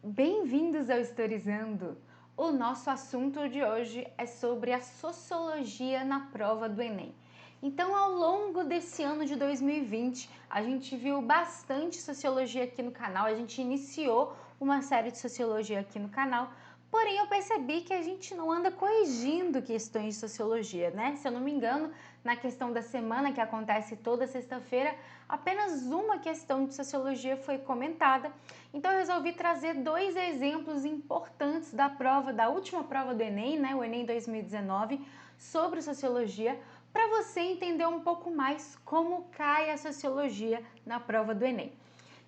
Bem-vindos ao Historizando! O nosso assunto de hoje é sobre a sociologia na prova do Enem. Então, ao longo desse ano de 2020, a gente viu bastante sociologia aqui no canal, a gente iniciou uma série de sociologia aqui no canal, porém eu percebi que a gente não anda corrigindo questões de sociologia, né? Se eu não me engano, na questão da semana, que acontece toda sexta-feira, apenas uma questão de sociologia foi comentada. Então eu resolvi trazer dois exemplos importantes da última prova do Enem, né, o Enem 2019, sobre sociologia, para você entender um pouco mais como cai a sociologia na prova do Enem.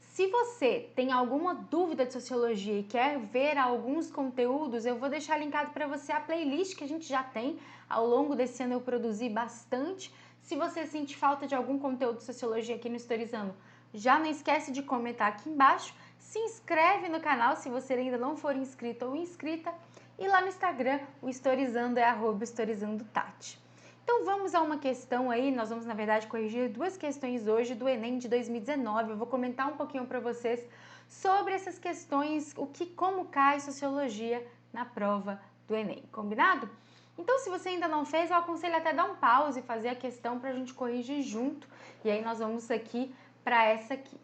Se você tem alguma dúvida de sociologia e quer ver alguns conteúdos, eu vou deixar linkado para você a playlist que a gente já tem. Ao longo desse ano eu produzi bastante. Se você sente falta de algum conteúdo de sociologia aqui no Historizando, já não esquece de comentar aqui embaixo. Se inscreve no canal se você ainda não for inscrito ou inscrita. E lá no Instagram, o Historizando é @historizandotati. Então vamos a uma questão aí, nós vamos na verdade corrigir duas questões hoje do Enem de 2019. Eu vou comentar um pouquinho para vocês sobre essas questões, como cai sociologia na prova do Enem, combinado? Então se você ainda não fez, eu aconselho até dar um pause e fazer a questão para a gente corrigir junto. E aí nós vamos aqui para essa aqui.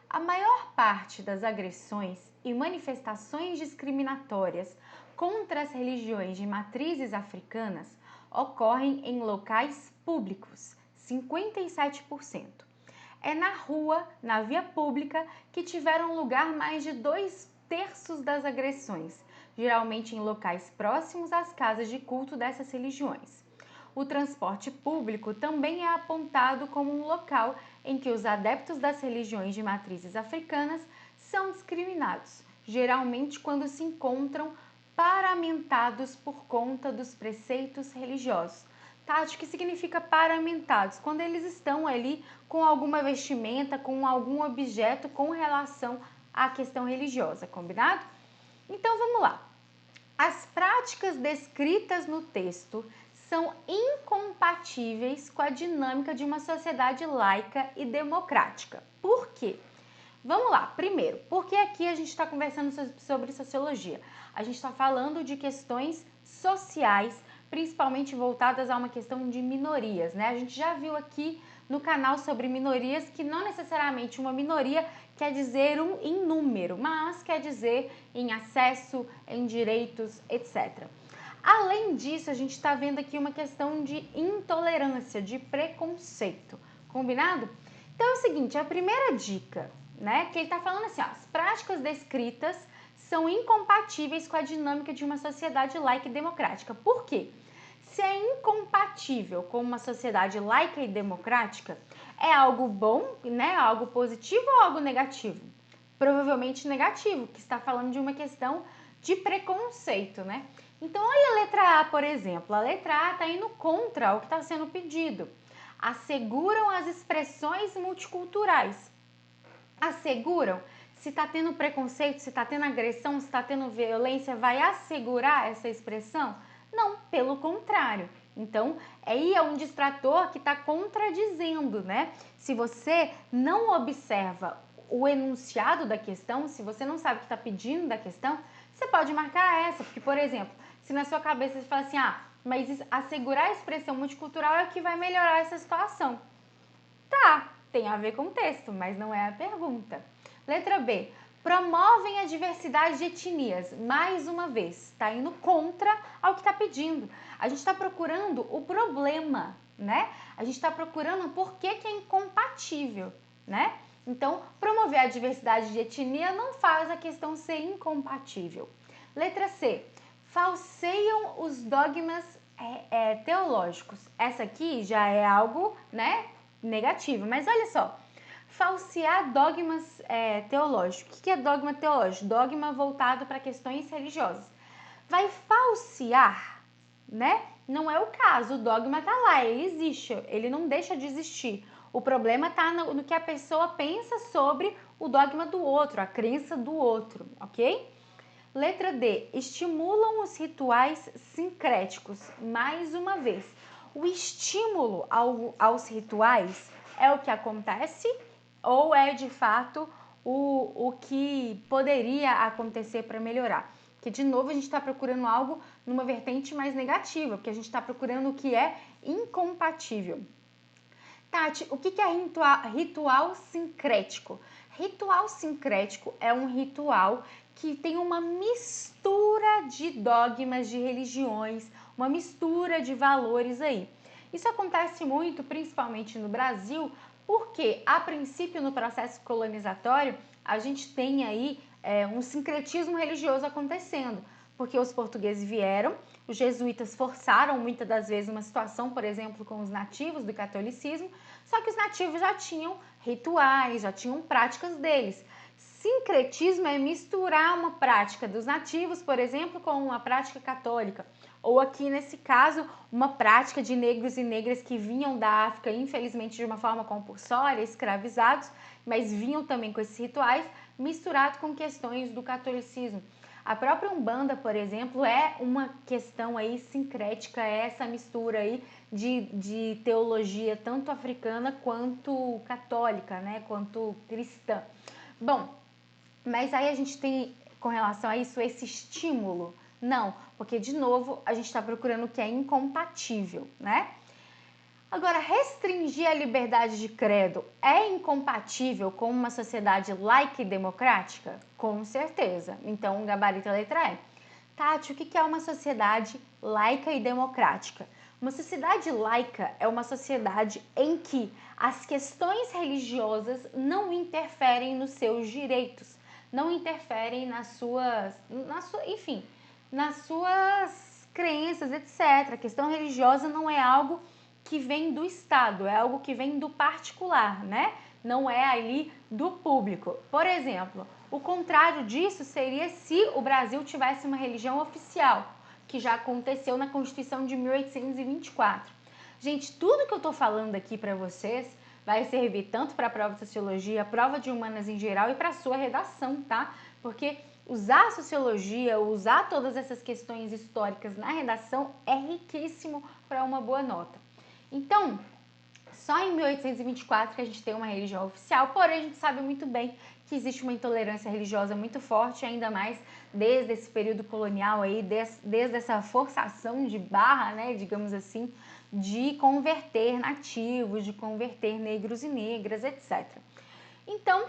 A maior parte das agressões e manifestações discriminatórias contra as religiões de matrizes africanas ocorrem em locais públicos, 57%. É na rua, na via pública, que tiveram lugar mais de 2/3 das agressões, geralmente em locais próximos às casas de culto dessas religiões. O transporte público também é apontado como um local em que os adeptos das religiões de matrizes africanas são discriminados, geralmente quando se encontram paramentados por conta dos preceitos religiosos. Tati, o que significa paramentados? Quando eles estão ali com alguma vestimenta, com algum objeto com relação à questão religiosa, combinado? Então vamos lá. As práticas descritas no texto são incompatíveis com a dinâmica de uma sociedade laica e democrática. Por quê? Vamos lá, primeiro, porque aqui a gente está conversando sobre sociologia. A gente está falando de questões sociais, principalmente voltadas a uma questão de minorias, né? A gente já viu aqui no canal sobre minorias que não necessariamente uma minoria quer dizer em número, mas quer dizer em acesso, em direitos, etc. Além disso, a gente está vendo aqui uma questão de intolerância, de preconceito, combinado? Então é o seguinte, a primeira dica, né, que ele está falando assim, ó, as práticas descritas são incompatíveis com a dinâmica de uma sociedade laica e democrática. Por quê? Se é incompatível com uma sociedade laica e democrática, é algo bom, né, algo positivo ou algo negativo? Provavelmente negativo, que está falando de uma questão de preconceito, né? Então, olha a letra A, por exemplo. A letra A está indo contra o que está sendo pedido. Asseguram as expressões multiculturais. Asseguram? Se está tendo preconceito, se está tendo agressão, se está tendo violência, vai assegurar essa expressão? Não, pelo contrário. Então, aí é um distrator que está contradizendo, né? Se você não observa o enunciado da questão, se você não sabe o que está pedindo da questão, você pode marcar essa, porque, por exemplo, se na sua cabeça você fala assim, mas assegurar a expressão multicultural é o que vai melhorar essa situação. Tá, tem a ver com o texto, mas não é a pergunta. Letra B. Promovem a diversidade de etnias. Mais uma vez, está indo contra ao que está pedindo. A gente está procurando o problema, né? A gente está procurando por que é incompatível, né? Então, promover a diversidade de etnia não faz a questão ser incompatível. Letra C. Falseiam os dogmas teológicos. Essa aqui já é algo, né, negativo. Mas olha só, falsear dogmas teológicos. O que é dogma teológico? Dogma voltado para questões religiosas. Vai falsear, né? Não é o caso, o dogma está lá, ele existe, ele não deixa de existir. O problema está no que a pessoa pensa sobre o dogma do outro, a crença do outro, ok? Letra D. Estimulam os rituais sincréticos. Mais uma vez, o estímulo aos rituais é o que acontece ou é de fato o que poderia acontecer para melhorar. Porque, de novo, a gente está procurando algo numa vertente mais negativa, porque a gente está procurando o que é incompatível. Tati, o que é ritual sincrético? Ritual sincrético é um ritual que tem uma mistura de dogmas, de religiões, uma mistura de valores aí. Isso acontece muito, principalmente no Brasil, porque, a princípio, no processo colonizatório, a gente tem aí um sincretismo religioso acontecendo, porque os portugueses vieram, os jesuítas forçaram muitas das vezes uma situação, por exemplo, com os nativos do catolicismo, só que os nativos já tinham rituais, já tinham práticas deles. Sincretismo é misturar uma prática dos nativos, por exemplo, com uma prática católica. Ou aqui, nesse caso, uma prática de negros e negras que vinham da África, infelizmente de uma forma compulsória, escravizados, mas vinham também com esses rituais, misturado com questões do catolicismo. A própria Umbanda, por exemplo, é uma questão aí sincrética, é essa mistura aí de teologia tanto africana quanto católica, né, quanto cristã. Bom, mas aí a gente tem, com relação a isso, esse estímulo? Não, porque, de novo, a gente está procurando o que é incompatível, né? Agora, restringir a liberdade de credo é incompatível com uma sociedade laica e democrática? Com certeza. Então, o gabarito é a letra E. Tati, o que é uma sociedade laica e democrática? Uma sociedade laica é uma sociedade em que as questões religiosas não interferem nos seus direitos, não interferem nas suas crenças, etc. A questão religiosa não é algo que vem do Estado, é algo que vem do particular, né? Não é ali do público. Por exemplo, o contrário disso seria se o Brasil tivesse uma religião oficial, que já aconteceu na Constituição de 1824. Gente, tudo que eu tô falando aqui para vocês vai servir tanto para a prova de sociologia, prova de humanas em geral e para a sua redação, tá? Porque usar a sociologia, usar todas essas questões históricas na redação é riquíssimo para uma boa nota. Então, só em 1824 que a gente tem uma religião oficial, porém a gente sabe muito bem que existe uma intolerância religiosa muito forte, ainda mais desde esse período colonial aí, desde essa forçação de barra, né, digamos assim, de converter nativos, de converter negros e negras, etc. Então,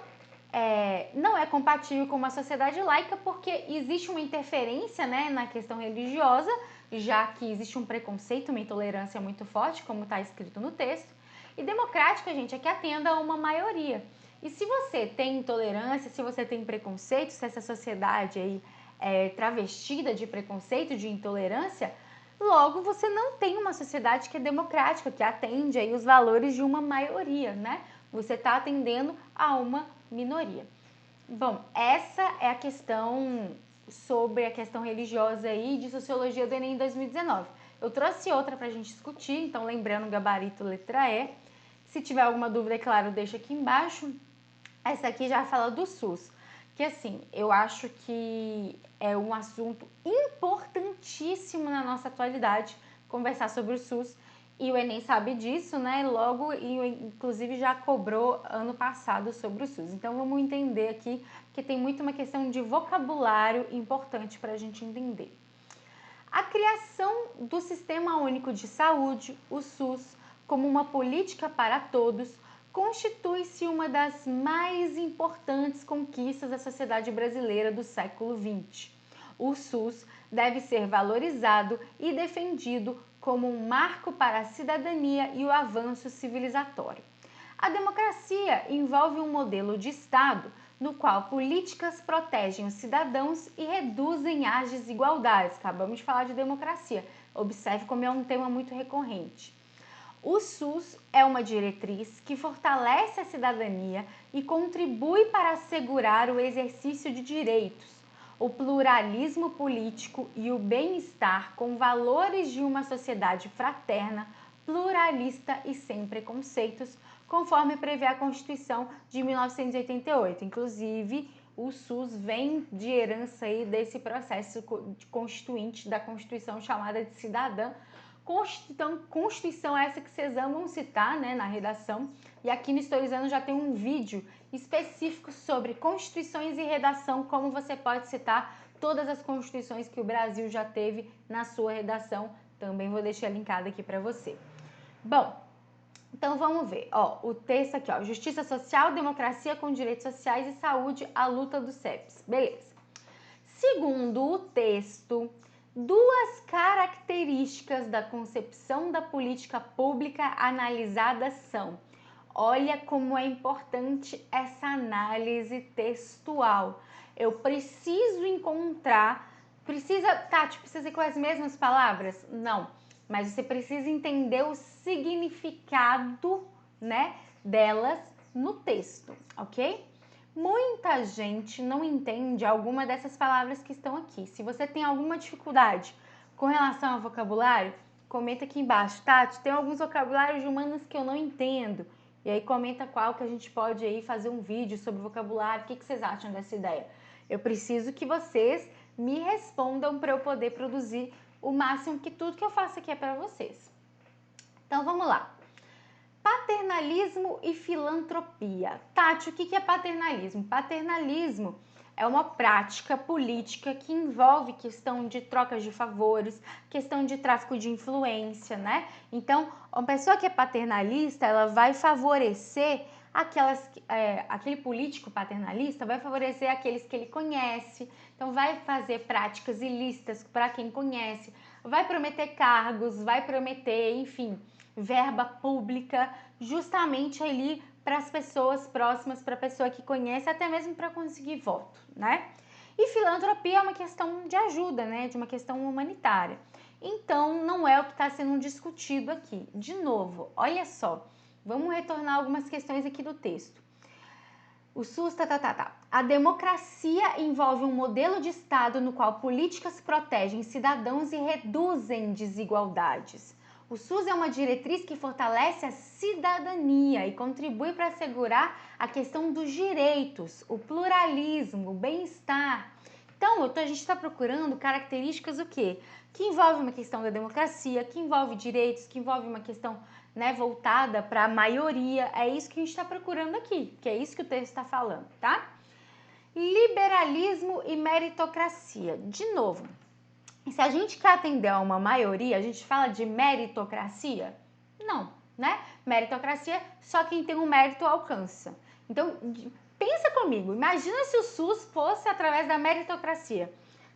não é compatível com uma sociedade laica porque existe uma interferência, né, na questão religiosa, já que existe um preconceito, uma intolerância muito forte, como está escrito no texto. E democrática, gente, é que atenda a uma maioria. E se você tem intolerância, se você tem preconceito, se essa sociedade aí é travestida de preconceito, de intolerância, logo você não tem uma sociedade que é democrática, que atende aí os valores de uma maioria, né? Você está atendendo a uma minoria. Bom, essa é a questão sobre a questão religiosa aí de sociologia do Enem 2019. Eu trouxe outra para a gente discutir, então lembrando o gabarito letra E. Se tiver alguma dúvida, é claro, deixa aqui embaixo. Essa aqui já fala do SUS, que assim, eu acho que é um assunto importantíssimo na nossa atualidade, conversar sobre o SUS. E o Enem sabe disso, né? Logo, inclusive já cobrou ano passado sobre o SUS. Então vamos entender aqui, que tem muito uma questão de vocabulário importante para a gente entender. A criação do Sistema Único de Saúde, o SUS, como uma política para todos, constitui-se uma das mais importantes conquistas da sociedade brasileira do século XX. O SUS deve ser valorizado e defendido como um marco para a cidadania e o avanço civilizatório. A democracia envolve um modelo de Estado no qual políticas protegem os cidadãos e reduzem as desigualdades. Acabamos de falar de democracia. Observe como é um tema muito recorrente. O SUS é uma diretriz que fortalece a cidadania e contribui para assegurar o exercício de direitos, o pluralismo político e o bem-estar com valores de uma sociedade fraterna, pluralista e sem preconceitos, conforme prevê a Constituição de 1988. Inclusive, o SUS vem de herança aí desse processo constituinte da Constituição chamada de cidadã. Constituição essa que vocês amam citar, né, na redação. E aqui no Historizando já tem um vídeo específicos sobre constituições e redação, como você pode citar todas as constituições que o Brasil já teve na sua redação. Também vou deixar linkado aqui para você. Bom, então vamos ver, o texto aqui, Justiça Social, Democracia com Direitos Sociais e Saúde, a luta dos CEPs. Beleza. Segundo o texto, duas características da concepção da política pública analisadas são: olha como é importante essa análise textual. Eu preciso encontrar, Tati, precisa ser com as mesmas palavras? Não, mas você precisa entender o significado, né, delas no texto, ok? Muita gente não entende alguma dessas palavras que estão aqui. Se você tem alguma dificuldade com relação ao vocabulário, comenta aqui embaixo. Tati, tem alguns vocabulários de humanas que eu não entendo. E aí comenta qual que a gente pode aí fazer um vídeo sobre vocabulário. O que vocês acham dessa ideia? Eu preciso que vocês me respondam para eu poder produzir o máximo que tudo que eu faço aqui é para vocês. Então vamos lá. Paternalismo e filantropia. Tati, o que é paternalismo? Paternalismo é uma prática política que envolve questão de trocas de favores, questão de tráfico de influência, né? Então, uma pessoa que é paternalista, ela vai favorecer aquele político paternalista vai favorecer aqueles que ele conhece, então vai fazer práticas ilícitas para quem conhece, vai prometer cargos, vai prometer, enfim, verba pública, justamente ali para as pessoas próximas, para a pessoa que conhece, até mesmo para conseguir voto, né? E filantropia é uma questão de ajuda, né? De uma questão humanitária. Então, não é o que está sendo discutido aqui. De novo, olha só, vamos retornar algumas questões aqui do texto. O SUS, A democracia envolve um modelo de Estado no qual políticas protegem cidadãos e reduzem desigualdades. O SUS é uma diretriz que fortalece a cidadania e contribui para assegurar a questão dos direitos, o pluralismo, o bem-estar. Então, a gente está procurando características o quê? Que envolve uma questão da democracia, que envolve direitos, que envolve uma questão, né, voltada para a maioria. É isso que a gente está procurando aqui, que é isso que o texto está falando, tá? Liberalismo e meritocracia. De novo, se a gente quer atender a uma maioria, a gente fala de meritocracia? Não, né? Meritocracia, só quem tem um mérito alcança. Então, pensa comigo, imagina se o SUS fosse através da meritocracia.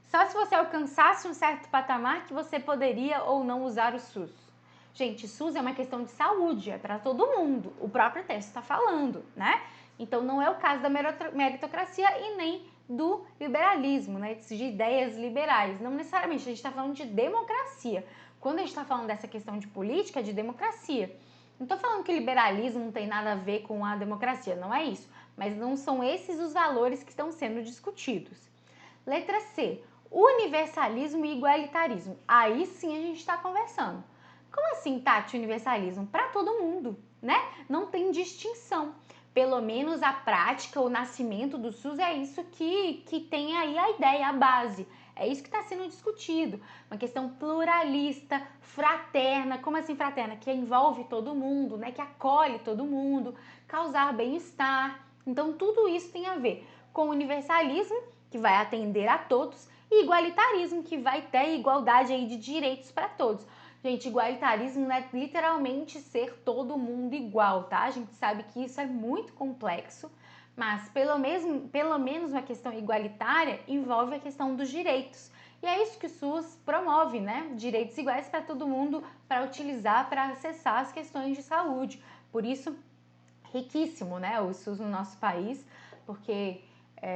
Só se você alcançasse um certo patamar que você poderia ou não usar o SUS. Gente, SUS é uma questão de saúde, é para todo mundo. O próprio texto está falando, né? Então, não é o caso da meritocracia e nem do liberalismo, né? De ideias liberais. Não necessariamente, a gente está falando de democracia. Quando a gente está falando dessa questão de política, é de democracia. Não estou falando que o liberalismo não tem nada a ver com a democracia, não é isso. Mas não são esses os valores que estão sendo discutidos. Letra C, universalismo e igualitarismo. Aí sim a gente está conversando. Como assim, Tati, universalismo? Para todo mundo, né? Não tem distinção. Pelo menos a prática, o nascimento do SUS é isso que tem aí a ideia, a base. É isso que está sendo discutido. Uma questão pluralista, fraterna. Como assim fraterna? Que envolve todo mundo, né? Que acolhe todo mundo, causar bem-estar. Então, tudo isso tem a ver com o universalismo, que vai atender a todos, e igualitarismo, que vai ter igualdade aí de direitos para todos. Gente, igualitarismo não é literalmente ser todo mundo igual, tá? A gente sabe que isso é muito complexo, mas pelo menos uma questão igualitária envolve a questão dos direitos. E é isso que o SUS promove, né? Direitos iguais para todo mundo, para utilizar, para acessar as questões de saúde. Por isso, riquíssimo, né? O SUS no nosso país, porque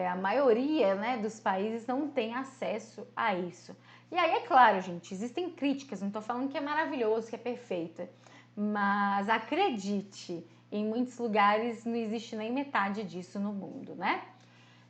a maioria, né, dos países não tem acesso a isso. E aí, é claro, gente, existem críticas, não estou falando que é maravilhoso, que é perfeita, mas acredite, em muitos lugares não existe nem metade disso no mundo, né?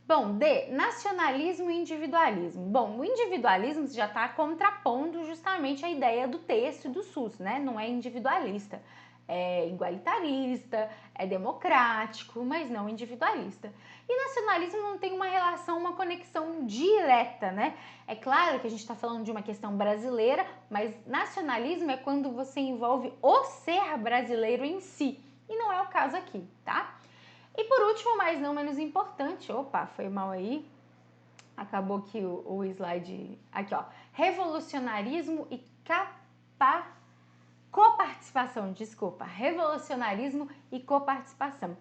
Bom, D, nacionalismo e individualismo. Bom, o individualismo já está contrapondo justamente a ideia do texto e do SUS, né? Não é individualista, é igualitarista, é democrático, mas não individualista. E nacionalismo não tem uma relação, uma conexão direta, né? É claro que a gente está falando de uma questão brasileira, mas nacionalismo é quando você envolve o ser brasileiro em si, e não é o caso aqui, tá? E por último, mas não menos importante, opa, foi mal aí, acabou aqui o slide, aqui ó, revolucionarismo e coparticipação, desculpa, revolucionarismo e coparticipação.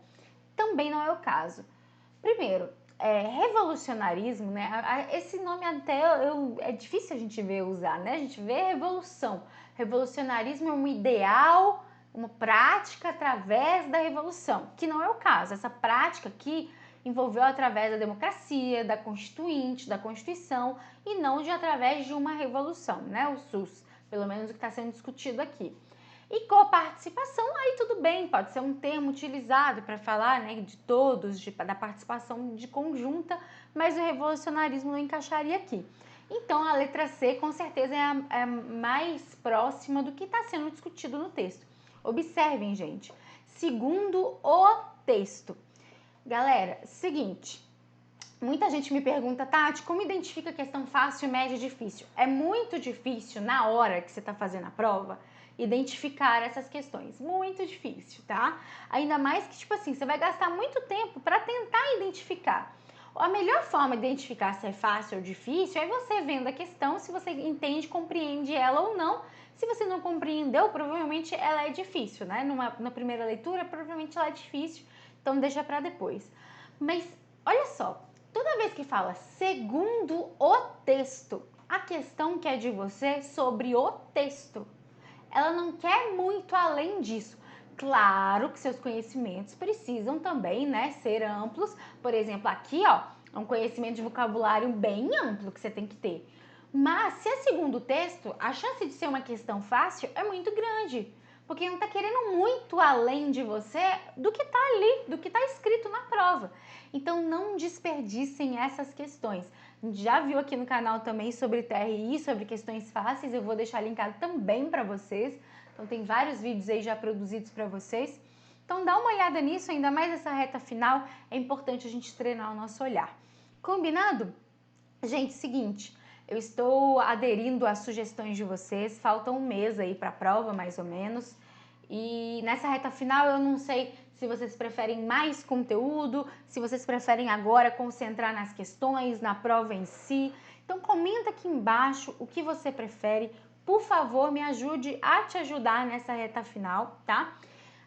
Também não é o caso. Primeiro, revolucionarismo, né? Esse nome até é difícil a gente ver usar, né? A gente vê revolução. Revolucionarismo é um ideal, uma prática através da revolução, que não é o caso. Essa prática aqui envolveu através da democracia, da Constituinte, da Constituição, e não através de uma revolução, né? O SUS, pelo menos o que está sendo discutido aqui. E coparticipação, aí tudo bem, pode ser um termo utilizado para falar, né, de todos, da participação de conjunta, mas o revolucionarismo não encaixaria aqui. Então, a letra C, com certeza, é a mais próxima do que está sendo discutido no texto. Observem, gente. Segundo o texto. Galera, seguinte. Muita gente me pergunta, Tati, como identifica a questão fácil, média e difícil? É muito difícil, na hora que você está fazendo a prova, identificar essas questões. Muito difícil, tá? Ainda mais que, tipo assim, você vai gastar muito tempo para tentar identificar. A melhor forma de identificar se é fácil ou difícil é você vendo a questão, se você entende, compreende ela ou não. Se você não compreendeu, provavelmente ela é difícil, né? Na primeira leitura, provavelmente ela é difícil, então deixa para depois. Mas, olha só, toda vez que fala segundo o texto, a questão que é de você sobre o texto, ela não quer muito além disso. Claro que seus conhecimentos precisam também, né, ser amplos. Por exemplo, aqui, ó, é um conhecimento de vocabulário bem amplo que você tem que ter. Mas se é segundo o texto, a chance de ser uma questão fácil é muito grande, porque não está querendo muito além de você do que está ali, do que está escrito na prova. Então não desperdicem essas questões. A gente já viu aqui no canal também sobre TRI, sobre questões fáceis, eu vou deixar linkado também para vocês. Então tem vários vídeos aí já produzidos para vocês. Então dá uma olhada nisso, ainda mais essa reta final, é importante a gente treinar o nosso olhar. Combinado? Gente, seguinte, eu estou aderindo às sugestões de vocês, falta um mês aí para a prova, mais ou menos. E nessa reta final eu não sei se vocês preferem mais conteúdo, se vocês preferem agora concentrar nas questões, na prova em si. Então comenta aqui embaixo o que você prefere. Por favor, me ajude a te ajudar nessa reta final, tá?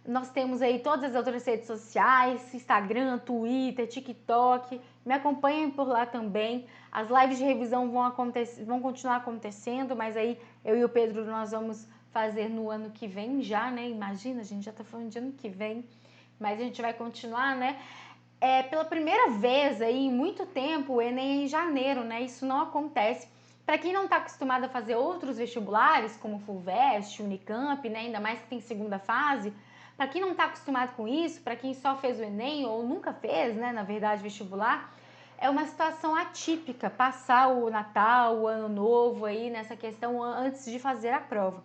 Nós temos aí todas as outras redes sociais, Instagram, Twitter, TikTok. Me acompanhem por lá também. As lives de revisão vão continuar acontecendo, mas aí eu e o Pedro nós vamos fazer no ano que vem já, né? Imagina, a gente já tá falando de ano que vem, mas a gente vai continuar, né? Pela primeira vez aí em muito tempo, o Enem é em janeiro, né? Isso não acontece. Para quem não está acostumado a fazer outros vestibulares, como FUVEST, Unicamp, né? Ainda mais que tem segunda fase, para quem não está acostumado com isso, para quem só fez o Enem ou nunca fez, né? Na verdade, vestibular, é uma situação atípica passar o Natal, o Ano Novo aí nessa questão antes de fazer a prova.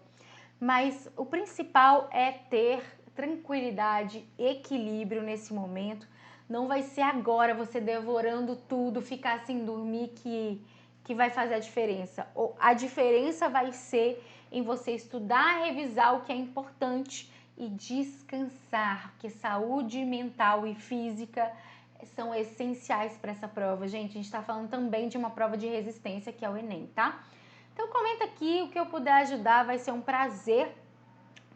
Mas o principal é ter tranquilidade, equilíbrio nesse momento. Não vai ser agora você devorando tudo, ficar sem dormir que vai fazer a diferença. A diferença vai ser em você estudar, revisar o que é importante e descansar, porque saúde mental e física são essenciais para essa prova. Gente, a gente está falando também de uma prova de resistência que é o Enem, tá? Então comenta aqui, o que eu puder ajudar vai ser um prazer.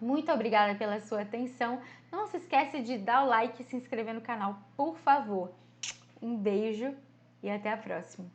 Muito obrigada pela sua atenção. Não se esquece de dar o like e se inscrever no canal, por favor. Um beijo e até a próxima.